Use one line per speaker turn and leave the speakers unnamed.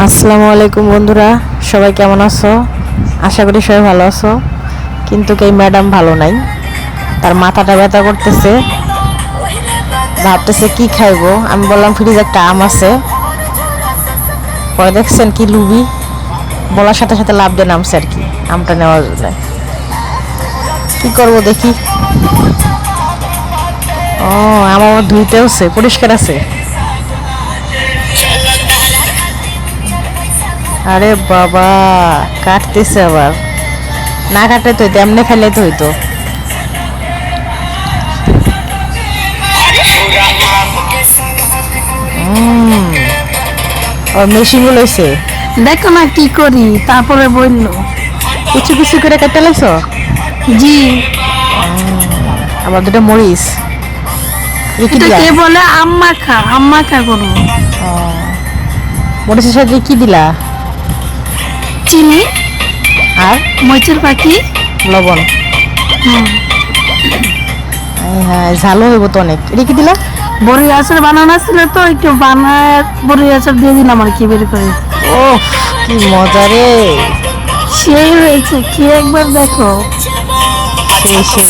আসসালামু আলাইকুম বন্ধুরা, সবাই কেমন আছো? আশা করি সবাই ভালো আছো। কিন্তু এই ম্যাডাম ভালো নাই, তার মাথাটা ব্যথা করতেছে, ভাবতেছে কি খাইবো। আমি বললাম ফ্রিজে একটা আম আছে, পরে দেখছেন কি লুবি, বলার সাথে সাথে লাভ দিয়ে নামছে আর কি আমটা নেওয়ার জন্য। কি করব দেখি। ও আমার ধুইতে হচ্ছে, পরিষ্কার আছে। আরে বাবা, কাটতেছে আবার। না কাটলে তো এমনি ফেলে তো হইতো। ওর মেশিন লইছে,
দেখো না কি করি, তারপরে বললো
কিছু কিছু করে কেটে লাইছো।
জি।
আবার দুটো মরিচ কি
এটা
দিলা?
কে বলে আম্মা খা করবো।
মরিচের সাথে কি দিলা?
চিনি,
আর
মরিচের পাখি।
লবণ।
হুম,
হ্যাঁ, ঝালও হইব তো অনেক। এটা কি দিলা?
বড়ি আচার বানানো ছিল তো একটু বানায় বড়ি আচার দিয়ে দিলাম আর কি বের করে।
ও কি মজা রে।
সেই হয়েছে, খেয়ে একবার দেখো।
সেই সেই